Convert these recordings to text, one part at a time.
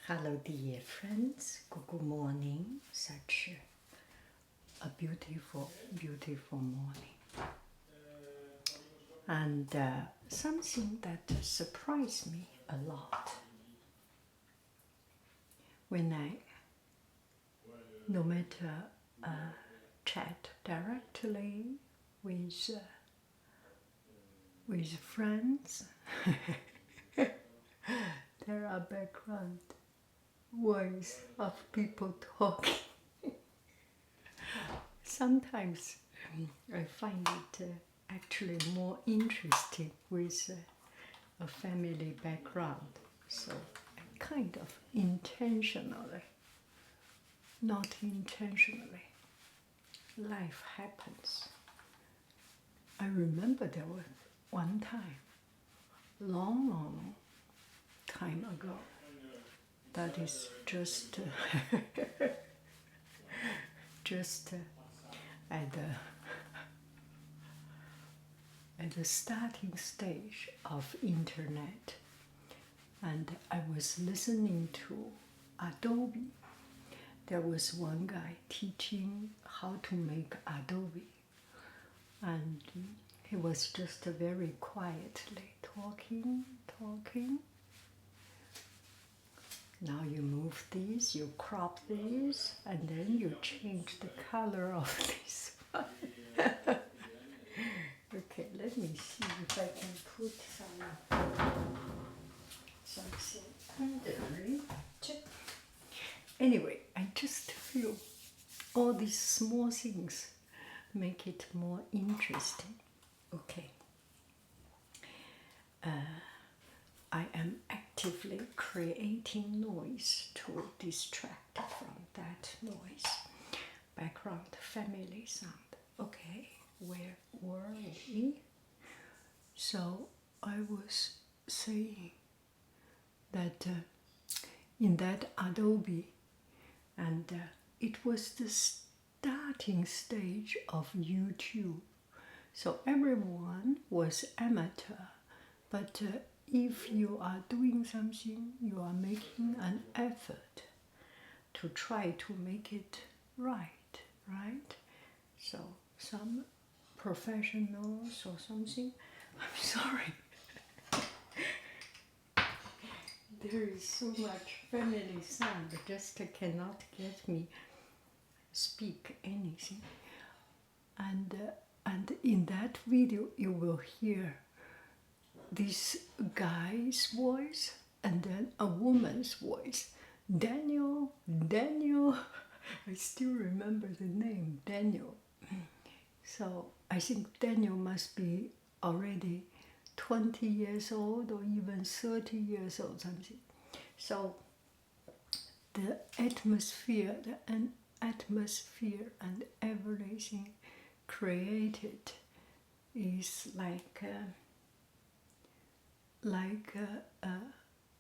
Hello dear friends, good morning, such a beautiful, beautiful morning. And something that surprised me a lot when no matter chat directly with friends, there are background voice of people talking. Sometimes I find it actually more interesting with a family background. So kind of intentionally, not intentionally, life happens. I remember there was one time, long time ago, that is just at the starting stage of internet, and I was listening to Adobe. There was one guy teaching how to make Adobe, and he was just very quietly talking. Now you move these, you crop these, and then you change the color of this one. Okay, let me see if I can put something under it. Anyway, I just feel all these small things make it more interesting. Okay. I am actively creating noise to distract from that noise. Background family sound. Okay, where were we? So I was saying that in that Adobe, and it was the starting stage of YouTube. So everyone was amateur, but if you are doing something, you are making an effort to try to make it right? So some professionals or something, I'm sorry. There is so much family sound, just cannot get me speak anything. And in that video, you will hear this guy's voice and then a woman's voice. Daniel. I still remember the name, Daniel. So I think Daniel must be already 20 years old or even 30 years old, something. So the atmosphere and everything created is like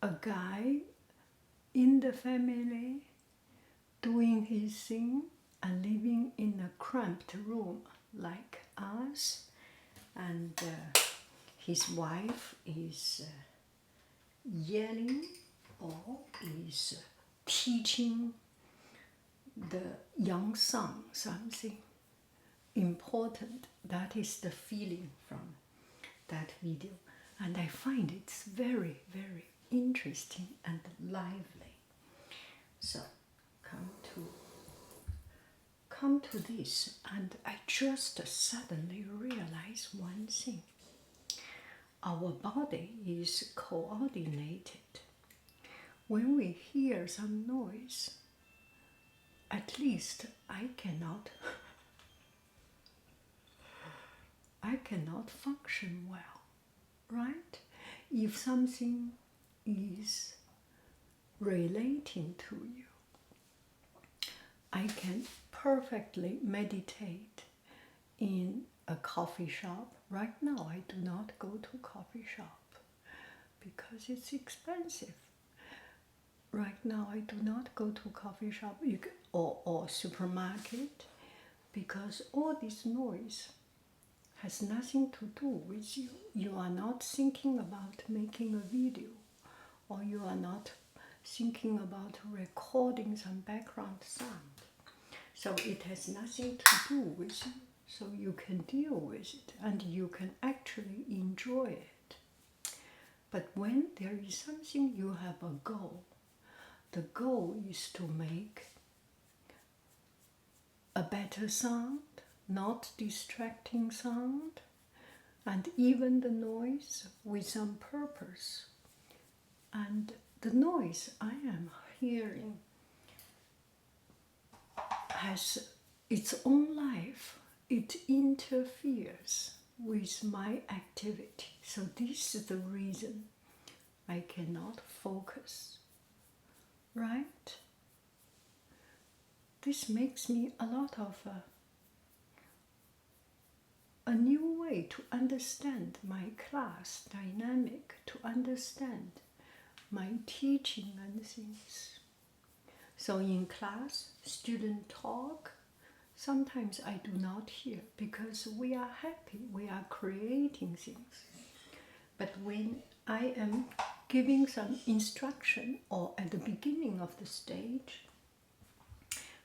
a guy in the family doing his thing and living in a cramped room like us, and his wife is yelling or is teaching the young son something important. That is the feeling from that video, and I find it's very, very interesting and lively. So come to this, and I just suddenly realized one thing. Our body is coordinated. When we hear some noise, at least I cannot function well, right? If something is relating to you, I can perfectly meditate in a coffee shop. Right now, I do not go to coffee shop because it's expensive. Right now, I do not go to coffee shop or supermarket because all this noise has nothing to do with you. You are not thinking about making a video, or you are not thinking about recording some background sound. So it has nothing to do with you. So you can deal with it and you can actually enjoy it. But when there is something, you have a goal. The goal is to make a better sound, not distracting sound, and even the noise with some purpose. And the noise I am hearing has its own life. It interferes with my activity. So this is the reason I cannot focus, right? This makes me a lot of a new way to understand my class dynamic, to understand my teaching and things. So in class, student talk, sometimes I do not hear because we are happy, we are creating things. But when I am giving some instruction or at the beginning of the stage,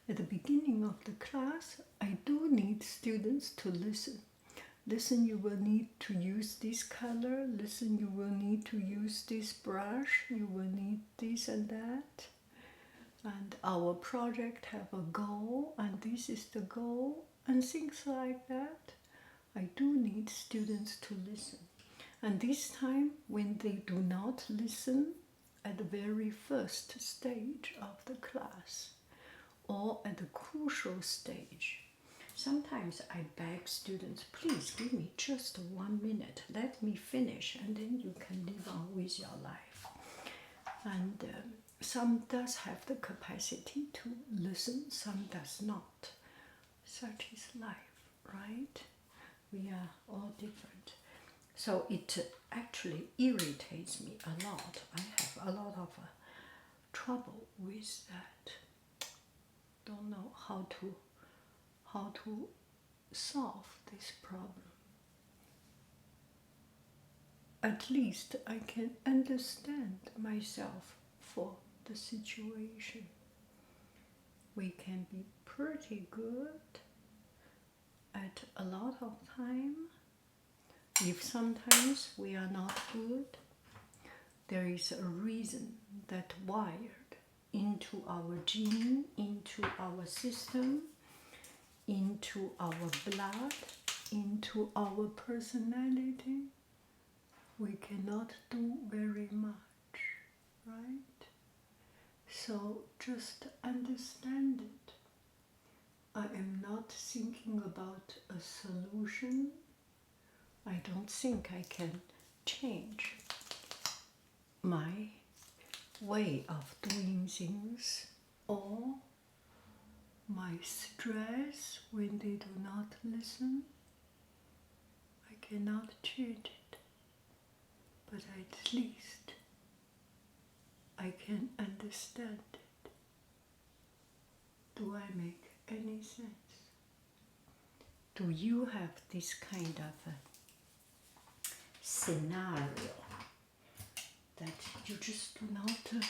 at the beginning of the class, I do need students to listen. Listen, you will need to use this color. Listen, you will need to use this brush. You will need this and that. And our project have a goal, and this is the goal, and things like that. I do need students to listen. And this time, when they do not listen at the very first stage of the class, or at the crucial stage, sometimes I beg students, please give me just 1 minute, let me finish, and then you can live on with your life. And some does have the capacity to listen, some does not. Such is life, right? We are all different. So it actually irritates me a lot. I have a lot of trouble with that. Don't know how to solve this problem. At least I can understand myself for the situation. We can be pretty good at a lot of time. If sometimes we are not good, there is a reason that wired into our gene, into our system, into our blood, into our personality. We cannot do very much, right? So just understand it. I am not thinking about a solution. I don't think I can change my way of doing things or my stress when they do not listen. I cannot change it, but at least I can understand it. Do I make any sense? Do you have this kind of a scenario that you just do not,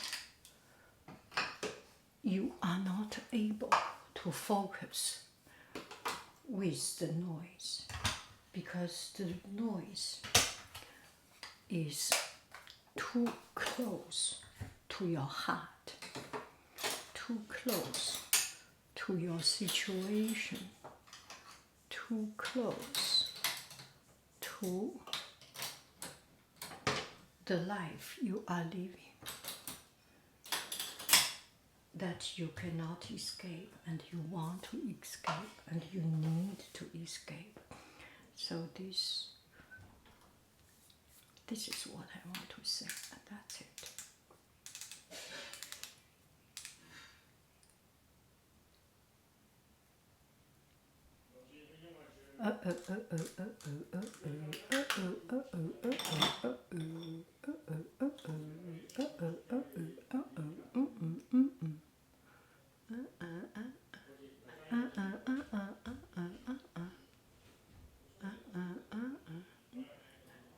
you are not able to focus with the noise because the noise is too close to your heart, too close to your situation, too close to the life you are living, that you cannot escape and you want to escape and you need to escape. So this is what I want to say, and that's it.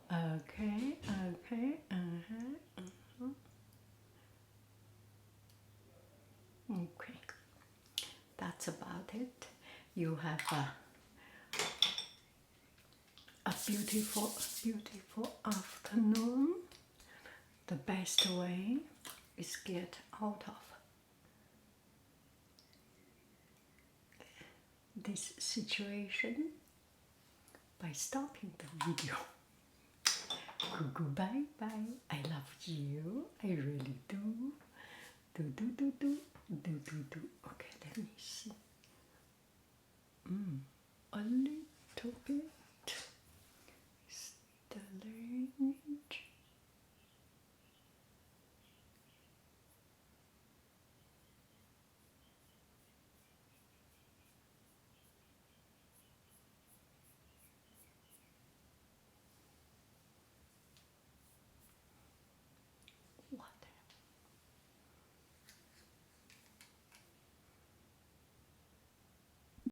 Okay. it. You have a beautiful, beautiful afternoon. The best way is get out of this situation by stopping the video. Goodbye, bye. I love you. I really do. Do. Okay, let me see. A little bit.